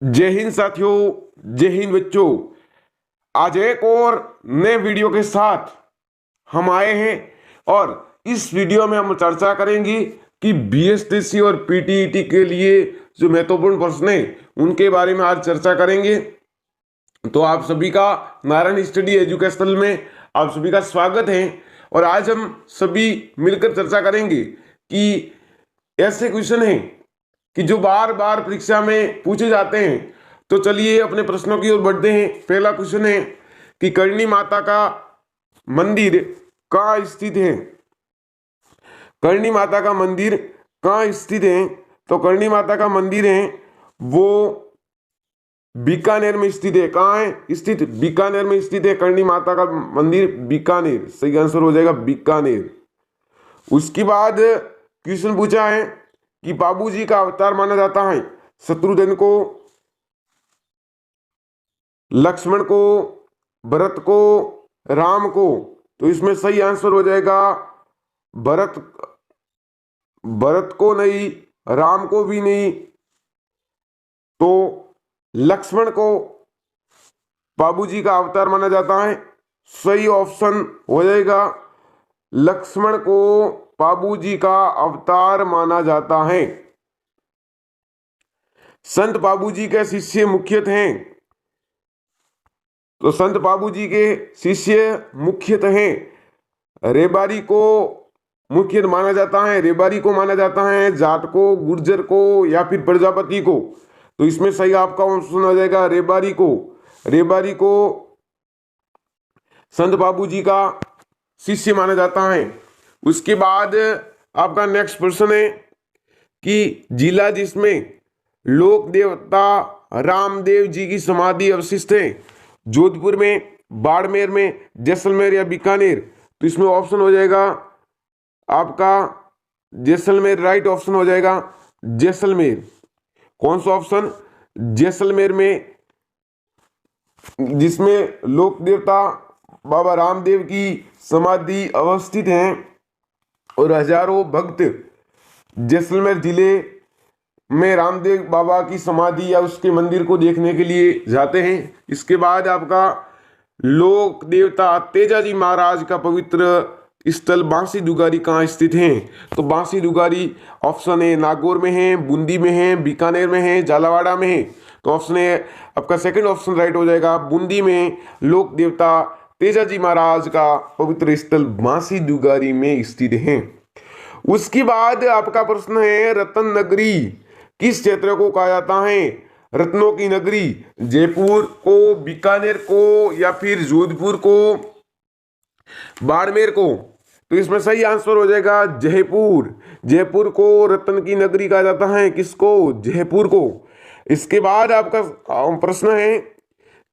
जय हिंद साथियों, जय हिंद बच्चों। आज एक और नए वीडियो के साथ हम आए हैं और इस वीडियो में हम चर्चा करेंगे कि बीएसटीसी और पीटीईटी के लिए जो महत्वपूर्ण प्रश्न हैं उनके बारे में आज चर्चा करेंगे। तो आप सभी का नारायण स्टडी एजुकेशनल में आप सभी का स्वागत है। और आज हम सभी मिलकर चर्चा करेंगे कि ऐसे क्वेश्चन हैं कि जो बार बार परीक्षा में पूछे जाते हैं। तो चलिए अपने प्रश्नों की ओर बढ़ते हैं। पहला क्वेश्चन है कि करणी माता का मंदिर कहाँ स्थित है। करणी माता का मंदिर कहाँ स्थित है? तो करणी माता का मंदिर है वो बीकानेर में स्थित है। कहाँ है स्थित? बीकानेर में स्थित है करणी माता का मंदिर, बीकानेर। सही आंसर हो जाएगा बीकानेर। उसके बाद क्वेश्चन पूछा है कि बाबूजी का अवतार माना जाता है शत्रुघ्न को, लक्ष्मण को, भरत को, राम को। तो इसमें सही आंसर हो जाएगा भरत। भरत को नहीं, राम को भी नहीं, तो लक्ष्मण को बाबूजी का अवतार माना जाता है। सही ऑप्शन हो जाएगा लक्ष्मण को बाबूजी का अवतार माना जाता है। संत बाबूजी के शिष्य मुख्यतः हैं। तो संत बाबूजी के शिष्य मुख्यतः हैं। रेबारी को मुख्य माना जाता है, रेबारी को माना जाता है, जाट को, गुर्जर को या फिर प्रजापति को। तो इसमें सही आपका ऑप्शन हो जाएगा रेबारी को। रेबारी को संत बाबूजी का शिष्य माना जाता है। उसके बाद आपका नेक्स्ट प्रश्न है कि जिला जिसमें लोक देवता रामदेव जी की समाधि अवशिष्ट है, जोधपुर में, बाड़मेर में, जैसलमेर या बीकानेर। तो इसमें ऑप्शन हो जाएगा आपका जैसलमेर। राइट ऑप्शन हो जाएगा जैसलमेर। कौन सा ऑप्शन? जैसलमेर में, जिसमें लोक देवता बाबा रामदेव की समाधि अवस्थित है और हजारों भक्त जैसलमेर जिले में रामदेव बाबा की समाधि या उसके मंदिर को देखने के लिए जाते हैं। इसके बाद आपका लोक देवता तेजाजी महाराज का पवित्र स्थल बांसी दुगारी कहाँ स्थित है? तो बांसी दुगारी ऑप्शन है नागौर में है, बूंदी में है, बीकानेर में है, झालावाड़ में है। तो ऑप्शन है आपका सेकंड ऑप्शन राइट हो जाएगा। बूंदी में लोक देवता तेजाजी महाराज का पवित्र स्थल बांसी दुगारी में स्थित है। उसके बाद आपका प्रश्न है रतन नगरी किस क्षेत्र को कहा जाता है? रत्नों की नगरी जयपुर को, बीकानेर को या फिर जोधपुर को, बाड़मेर को। तो इसमें सही आंसर हो जाएगा जयपुर। जयपुर को रत्न की नगरी कहा जाता है। किसको? जयपुर को। इसके बाद आपका प्रश्न है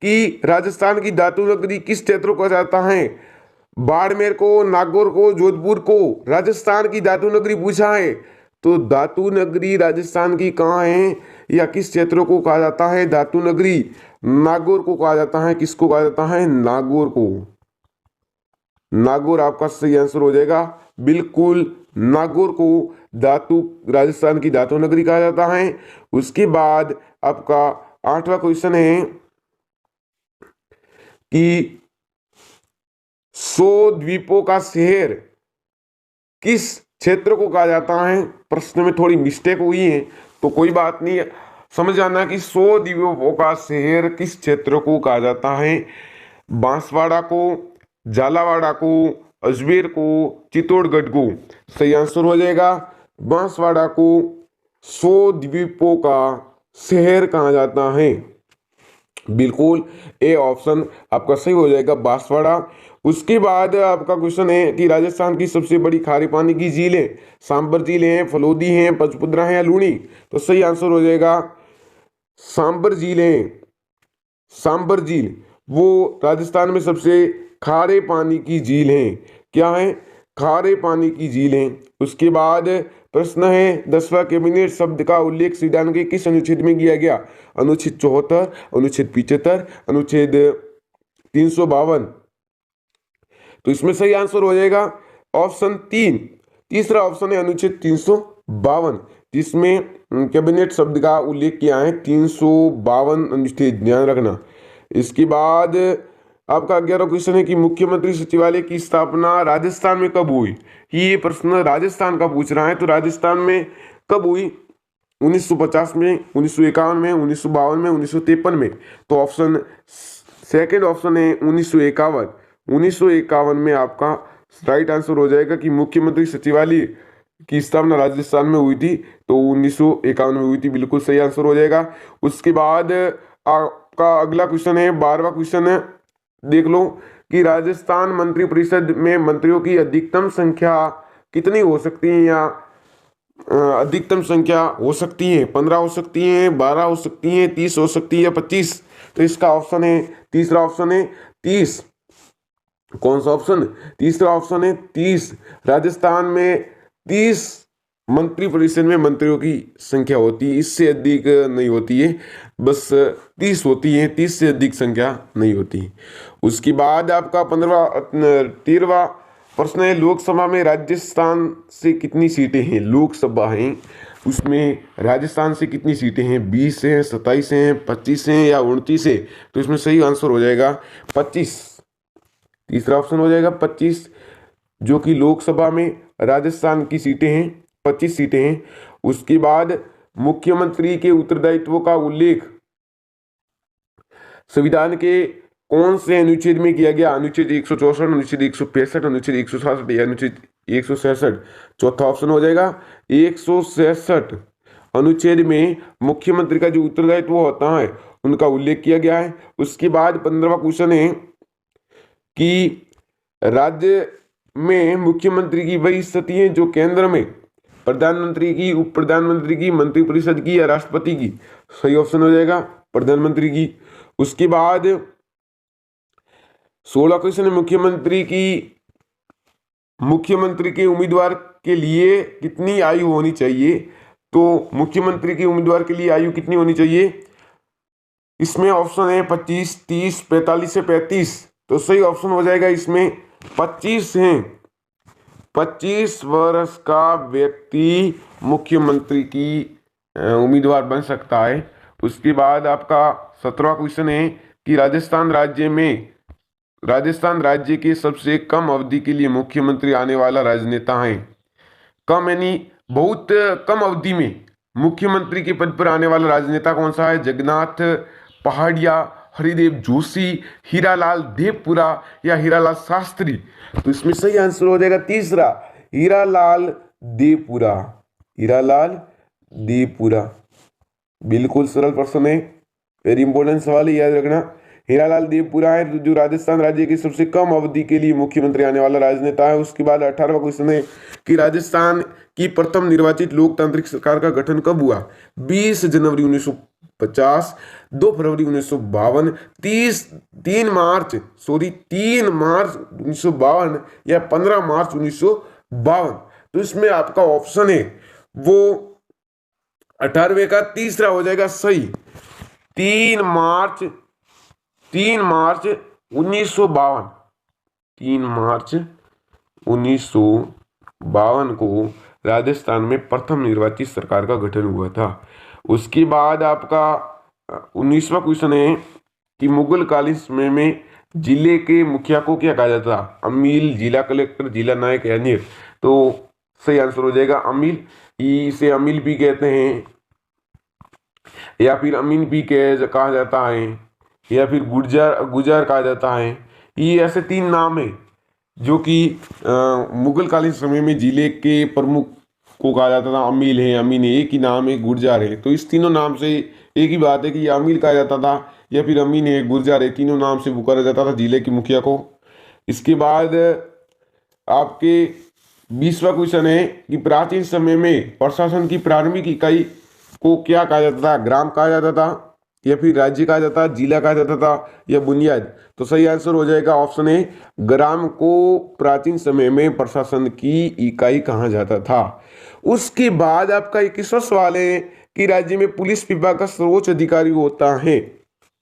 कि राजस्थान की धातु नगरी किस क्षेत्र को कहा जाता है? बाड़मेर को, नागौर को, जोधपुर को। राजस्थान की धातु नगरी पूछा है, तो धातु नगरी राजस्थान की कहाँ है या किस क्षेत्र को कहा जाता है? धातु नगरी नागौर को कहा जाता है। किसको कहा जाता है? नागौर को। नागौर आपका सही आंसर हो जाएगा। बिल्कुल नागौर को धातु राजस्थान की धातु नगरी कहा जाता है। उसके बाद आपका 8वां क्वेश्चन है कि 100 द्वीपों का शहर किस क्षेत्र को कहा जाता है? प्रश्न में थोड़ी मिस्टेक हुई है तो कोई बात नहीं, समझ जाना कि 100 द्वीपों का शहर किस क्षेत्र को कहा जाता है? बांसवाड़ा को, झालावाड़ को, अजमेर को, चित्तौड़गढ़ को। सही आंसर हो जाएगा बांसवाड़ा को 100 द्वीपों का शहर कहा जाता है। बिल्कुल ए ऑप्शन आपका सही हो जाएगा बांसवाड़ा। उसके बाद आपका क्वेश्चन है कि राजस्थान की सबसे बड़ी खारे पानी की झीलें सांबर झील है, फलोदी है, पंचपुद्रा है या लूणी। तो सही आंसर हो जाएगा सांबर झील है। सांबर झील वो राजस्थान में सबसे खारे पानी की झील है। क्या है? खारे पानी की झील है। उसके बाद प्रश्न है 10वां कैबिनेट शब्द का उल्लेख संविधान के किस अनुच्छेद में किया गया? अनुच्छेद 74, अनुच्छेद 75, अनुच्छेद 352। तो इसमें सही आंसर हो जाएगा ऑप्शन 3। तीसरा ऑप्शन है अनुच्छेद 352। जिसमें कैबिनेट शब्द का उल्लेख किया है 352 अनुच्छेद, ध्यान रखना। इसके बाद आपका 11वां क्वेश्चन है कि मुख्यमंत्री सचिवालय की स्थापना राजस्थान में कब हुई। ये प्रश्न राजस्थान का पूछ रहा है, तो राजस्थान में कब हुई? 1950 में, 1951 में, 1952 में, 1953 में। तो ऑप्शन सेकंड ऑप्शन है 1951। 1951 में आपका राइट आंसर हो जाएगा कि मुख्यमंत्री सचिवालय की स्थापना राजस्थान में हुई थी, तो 1951 में हुई थी, बिल्कुल सही आंसर हो जाएगा। उसके बाद आपका अगला क्वेश्चन है 12वां क्वेश्चन है, देख लो कि राजस्थान मंत्री परिषद में मंत्रियों की अधिकतम संख्या कितनी हो सकती है, या अधिकतम संख्या हो सकती है 15 हो सकती है, 12 हो सकती है, 30 हो सकती है या 25। तो इसका ऑप्शन है, तीसरा ऑप्शन है 30। कौन सा ऑप्शन? तीसरा ऑप्शन है 30। राजस्थान में 30 मंत्री परिषद में मंत्रियों की संख्या होती है, इससे अधिक नहीं होती है, बस 30 होती है, 30 से अधिक संख्या नहीं होती। उसके बाद आपका 13वां प्रश्न है, लोकसभा में राजस्थान से कितनी सीटें हैं? लोकसभा है उसमें राजस्थान से कितनी सीटें हैं? 20 हैं, 27 हैं, 25 हैं या 29 है? तो इसमें सही आंसर हो जाएगा 25। तीसरा ऑप्शन हो जाएगा 25, जो कि लोकसभा में राजस्थान की सीटें हैं, 25 सीटें हैं। उसके बाद मुख्यमंत्री के उत्तरदायित्व का उल्लेख संविधान के कौन से अनुच्छेद में किया गया? अनुच्छेद 164, अनुच्छेद 165, अनुच्छेद 166 या अनुच्छेद 166? चौथा ऑप्शन हो जाएगा 166 अनुच्छेद में मुख्यमंत्री का जो उत्तरदायित्व होता है उनका उल्लेख किया गया है। उसके बाद 15वां क्वेश्चन है कि राज्य में मुख्यमंत्री की वही स्थिति है जो केंद्र में प्रधानमंत्री की, उप प्रधानमंत्री की, मंत्रिपरिषद की या राष्ट्रपति की? सही ऑप्शन हो जाएगा प्रधानमंत्री की। उसके बाद 16 क्वेश्चन है, मुख्यमंत्री के उम्मीदवार के लिए कितनी आयु होनी चाहिए? तो मुख्यमंत्री के उम्मीदवार के लिए आयु कितनी होनी चाहिए? इसमें ऑप्शन है 25, 30, 45 से 35। तो सही ऑप्शन हो जाएगा इसमें 25 है। 25 वर्ष का व्यक्ति मुख्यमंत्री की उम्मीदवार बन सकता है। उसके बाद आपका 17वां क्वेश्चन है कि राजस्थान राज्य के सबसे कम अवधि के लिए मुख्यमंत्री आने वाला राजनेता है। कम यानी बहुत कम अवधि में मुख्यमंत्री के पद पर आने वाला राजनेता कौन सा है? जगन्नाथ पहाड़िया, हरिदेव जोशी, हीरालाल देवपुरा या हीरालाल शास्त्री? तो इसमें सही आंसर हो जाएगा तीसरा, हीरालाल देवपुरा। हीरालाल देवपुरा, बिल्कुल सरल प्रश्न है, वेरी इंपॉर्टेंट सवाल है, याद रखना। हीरालाल देवपुरा है जो राजस्थान राज्य की सबसे कम अवधि के लिए मुख्यमंत्री आने वाला राजनेता है। उसके बाद 18वां क्वेश्चन है कि राजस्थान की प्रथम निर्वाचित लोकतांत्रिक सरकार का गठन कब हुआ? 20 जनवरी 1950, 2 फरवरी 1952, 3 मार्च 1952 या 15 मार्च 1952? तो इसमें आपका ऑप्शन है वो 18वें का तीसरा हो जाएगा सही, 3 मार्च 1952। 3 मार्च 1952 को राजस्थान में प्रथम निर्वाचित सरकार का गठन हुआ था। उसके बाद आपका 19वां क्वेश्चन है कि मुगल कालीन समय में जिले के मुखिया को क्या कहा जाता? अमील, जिला कलेक्टर, जिला नायक या नीर? तो सही आंसर हो जाएगा अमील। इसे अमील भी कहते हैं या फिर अमीन भी कहा जाता है या फिर गुजर कहा जाता है। ये ऐसे 3 नाम है जो कि मुगल कालीन समय में जिले के प्रमुख को कहा जाता था। अमील है, अमीन है, एक ही नाम है, गुर्जर है। तो इस तीनों नाम से एक ही बात है कि अमील कहा जाता था या फिर अमीन है, गुर्जर है, तीनों नाम से पुकारा जाता था जिले के मुखिया को। इसके बाद आपके 20वां क्वेश्चन है कि प्राचीन समय में प्रशासन की प्रारंभिक इकाई को क्या कहा जाता था? ग्राम कहा जाता था या फिर राज्य कहा जाता, जिला कहा जाता था या बुनियाद? तो सही आंसर हो जाएगा ऑप्शन है, ग्राम को प्राचीन समय में प्रशासन की इकाई कहा जाता था। उसके बाद आपका 21वां सवाल है कि राज्य में पुलिस विभाग का सर्वोच्च अधिकारी होता है?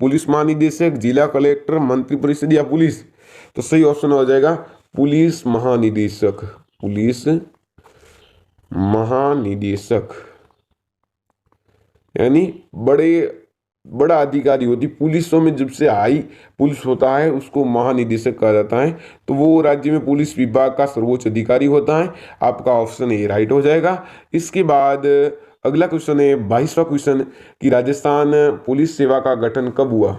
पुलिस महानिदेशक, जिला कलेक्टर, मंत्रिपरिषद या पुलिस? तो सही ऑप्शन हो जाएगा पुलिस महानिदेशक। पुलिस महानिदेशक। यानी बड़ा अधिकारी होती। पुलिसों में जब से हाई पुलिस होता है उसको महानिदेशक कहा जाता है। तो वो राज्य में पुलिस विभाग का सर्वोच्च अधिकारी होता है। आपका ऑप्शन ए राइट हो जाएगा। इसके बाद अगला क्वेश्चन है 22वां क्वेश्चन कि राजस्थान पुलिस सेवा का गठन कब हुआ।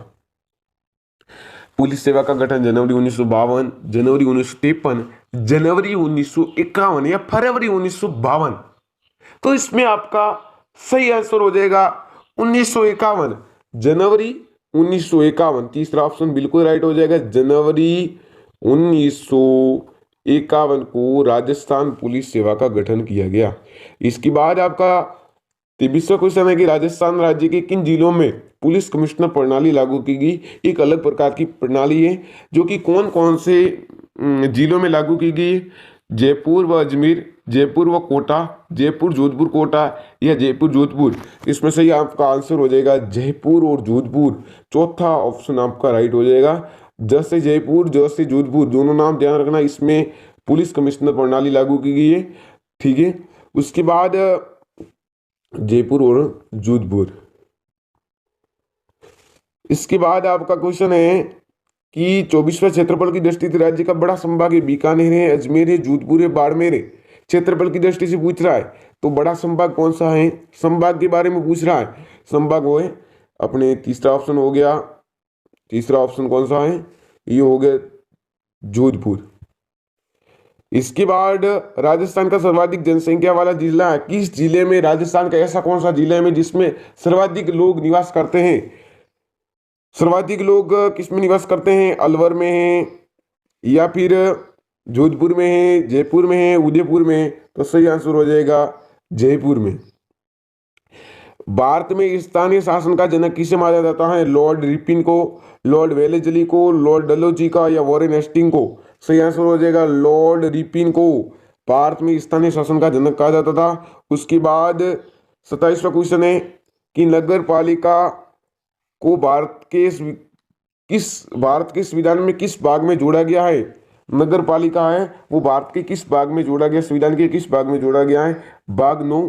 पुलिस सेवा का गठन जनवरी 1952, जनवरी 1953, जनवरी 1951 या फरवरी 1952। तो इसमें आपका सही आंसर हो जाएगा 1951, जनवरी 1951। तीसरा ऑप्शन बिल्कुल राइट हो जाएगा। जनवरी 1951 को राजस्थान पुलिस सेवा का गठन किया गया। इसके बाद आपका 23वां क्वेश्चन है कि राजस्थान राज्य के किन जिलों में पुलिस कमिश्नर प्रणाली लागू की गई। एक अलग प्रकार की प्रणाली है जो कि कौन कौन से जिलों में लागू की गई। जयपुर व अजमेर, जयपुर व कोटा, जयपुर जोधपुर कोटा या जयपुर जोधपुर। इसमें से ही आपका आंसर हो जाएगा जयपुर और जोधपुर। चौथा ऑप्शन आपका राइट हो जाएगा। जैसे जयपुर जैसे जोधपुर दोनों नाम ध्यान रखना, इसमें पुलिस कमिश्नर प्रणाली लागू की गई है। ठीक है, उसके बाद जयपुर और जोधपुर। इसके बाद आपका क्वेश्चन है कि 24वें क्षेत्रफल की दृष्टि से राज्य का बड़ा संभाग है। बीकानेर है, अजमेर है, जोधपुर है, बाड़मेर है। क्षेत्रफल की दृष्टि से पूछ रहा है तो बड़ा संभाग कौन सा है, संभाग के बारे में पूछ रहा है। संभाग वो है अपने तीसरा ऑप्शन हो गया। तीसरा ऑप्शन कौन सा है, ये हो गया जोधपुर। इसके बाद राजस्थान का सर्वाधिक जनसंख्या वाला जिला है। किस जिले में, राजस्थान का ऐसा कौन सा जिला है जिसमें सर्वाधिक लोग निवास करते हैं। सर्वाधिक लोग किस में निवास करते हैं, अलवर में है या फिर जोधपुर में है, जयपुर में है, उदयपुर में है। तो सही आंसर हो जाएगा जयपुर में। भारत में स्थानीय शासन का जनक किसे माना जाता है। लॉर्ड रिपन को, लॉर्ड वेलेस्ली को, लॉर्ड डलहौजी का या वॉरेन हेस्टिंग को। सही आंसर हो जाएगा लॉर्ड रिपन को भारत में स्थानीय शासन का जनक कहा जाता था। उसके बाद 27वां क्वेश्चन है कि नगर पालिका को भारत के संविधान में किस भाग में जोड़ा गया है। नगर पालिका है वो भारत के किस भाग में जोड़ा गया, संविधान के किस भाग में जोड़ा गया है। भाग 9,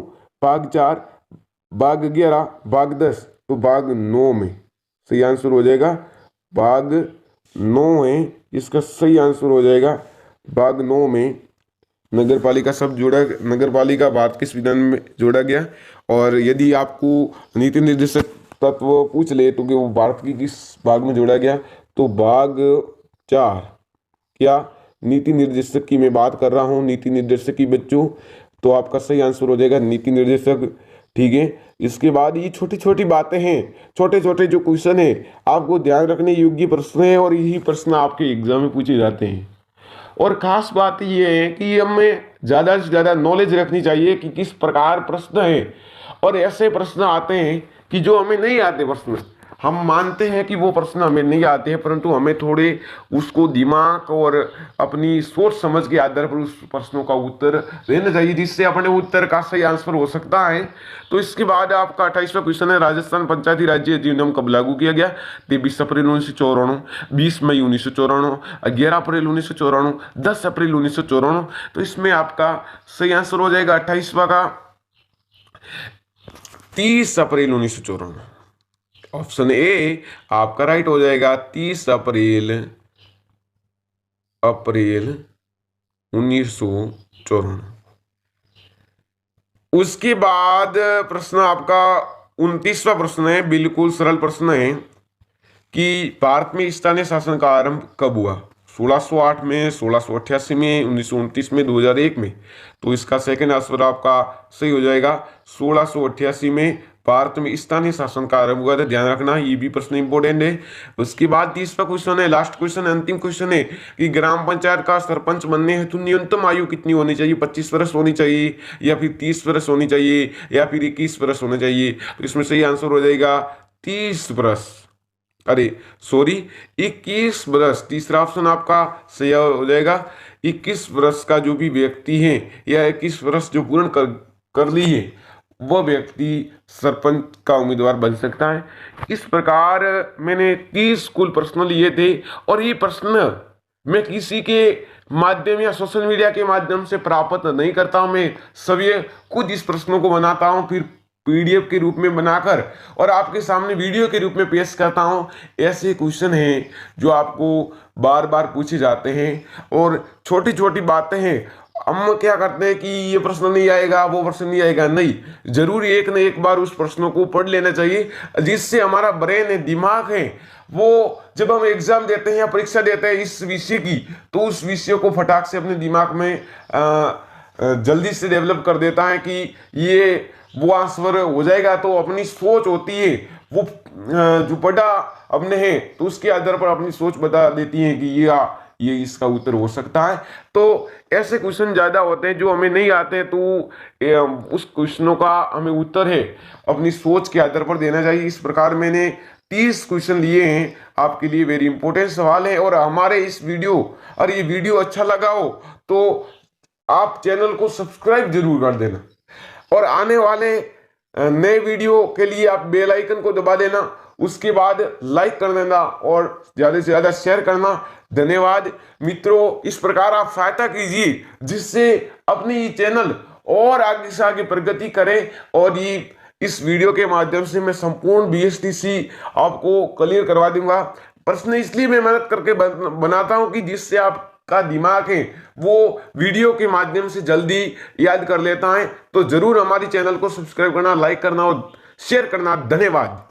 भाग 4, भाग 11, भाग 10। तो भाग 9 में सही आंसर हो जाएगा भाग 9 है। इसका सही आंसर हो जाएगा भाग 9 में नगर पालिका सब जोड़ा, नगर पालिका भारत के संविधान में जोड़ा गया। और यदि आपको नीति निर्देशक तत्व पूछ ले तो कि वो भारत की किस भाग में जोड़ा गया, तो भाग 4। क्या नीति निर्देशक की मैं बात कर रहा हूँ, नीति निर्देशक की बच्चों। तो आपका सही आंसर हो जाएगा नीति निर्देशक। ठीक है, इसके बाद ये छोटी छोटी बातें हैं, छोटे छोटे जो क्वेश्चन है आपको ध्यान रखने योग्य प्रश्न है और यही प्रश्न आपके एग्जाम में पूछे जाते हैं। और खास बात ये है कि हमें ज़्यादा से ज़्यादा नॉलेज रखनी चाहिए कि किस प्रकार प्रश्न है। और ऐसे प्रश्न आते हैं कि जो हमें नहीं आते प्रश्न, हम मानते हैं कि वो प्रश्न हमें नहीं आते हैं, परंतु हमें थोड़े उसको दिमाग और अपनी सोच समझ के आधार पर उस प्रश्नों का उत्तर देना चाहिए, जिससे अपने उत्तर का सही आंसर हो सकता है। तो इसके बाद आपका 28वां क्वेश्चन है राजस्थान पंचायती राज्य अधिनियम कब लागू किया गया। 23 अप्रैल 1994, 20 मई 1994, 11 अप्रैल 1994, 10 अप्रैल 1994। तो इसमें आपका सही आंसर हो जाएगा 28वां का 30 अप्रैल 1994। ऑप्शन ए आपका राइट हो जाएगा 30 अप्रैल 1994। उसके बाद प्रश्न आपका 29वां प्रश्न है, बिल्कुल सरल प्रश्न है कि भारत में स्थानीय शासन का आरंभ कब हुआ। 1608 में, 1688 में, 1929 में, 2001 में। तो इसका सेकंड आंसर आपका सही हो जाएगा 1688 में भारत में स्थानीय शासन का आरंभ हुआ था। ध्यान रखना ये भी प्रश्न इंपॉर्टेंट है। उसके बाद 30वां क्वेश्चन है, लास्ट क्वेश्चन, अंतिम क्वेश्चन है कि ग्राम पंचायत का सरपंच बनने हेतु न्यूनतम आयु कितनी होनी चाहिए। 25 वर्ष होनी चाहिए या फिर 30 वर्ष होनी चाहिए या फिर 21 वर्ष होना चाहिए। तो इसमें सही आंसर हो जाएगा 30 वर्ष, अरे सॉरी 21 वर्ष। तीसरा ऑप्शन आपका सही हो जाएगा 21 वर्ष का जो भी व्यक्ति है या 21 वर्ष जो पूर्ण कर ली है वह व्यक्ति सरपंच का उम्मीदवार बन सकता है। इस प्रकार मैंने 30 कुल प्रश्न लिए थे और ये प्रश्न मैं किसी के माध्यम या सोशल मीडिया के माध्यम से प्राप्त नहीं करता हूं। मैं सभी खुद इस प्रश्नों को बनाता हूं, फिर पीडीएफ के रूप में बनाकर और आपके सामने वीडियो के रूप में पेश करता हूं। ऐसे क्वेश्चन हैं जो आपको बार बार पूछे जाते हैं और छोटी छोटी बातें हैं। हम क्या करते हैं कि ये प्रश्न नहीं आएगा, वो प्रश्न नहीं आएगा, नहीं, जरूर एक न एक बार उस प्रश्नों को पढ़ लेना चाहिए, जिससे हमारा ब्रेन है, दिमाग है, वो जब हम एग्जाम देते हैं या परीक्षा देते हैं इस विषय की, तो उस विषय को फटाक से अपने दिमाग में जल्दी से डेवलप कर देता है कि ये वो आंसर हो जाएगा। तो अपनी सोच होती है वो जो पढ़ा अपने है तो उसके आधार पर अपनी सोच बता देती है कि ये इसका उत्तर हो सकता है। तो ऐसे क्वेश्चन ज्यादा होते हैं जो हमें नहीं आते, तो उस क्वेश्चनों का हमें उत्तर है अपनी सोच के आधार पर देना चाहिए। इस प्रकार मैंने 30 क्वेश्चन लिए हैं आपके लिए, वेरी इंपॉर्टेंट सवाल है। और हमारे इस वीडियो, और ये वीडियो अच्छा लगा हो तो आप चैनल को सब्सक्राइब जरूर कर देना और आने वाले नए वीडियो के लिए आप बेल आइकन को दबा देना, उसके बाद लाइक कर देना और ज्यादा से ज्यादा शेयर करना। धन्यवाद मित्रों, इस प्रकार आप सहायता कीजिए जिससे अपनी चैनल और आगे से आगे प्रगति करे। और ये इस वीडियो के माध्यम से मैं संपूर्ण बीएसटीसी आपको क्लियर करवा दूंगा। प्रश्न इसलिए मैं मेहनत करके बनाता हूं कि जिससे आपका दिमाग है वो वीडियो के माध्यम से जल्दी याद कर लेता है। तो जरूर हमारी चैनल को सब्सक्राइब करना, लाइक करना और शेयर करना। धन्यवाद।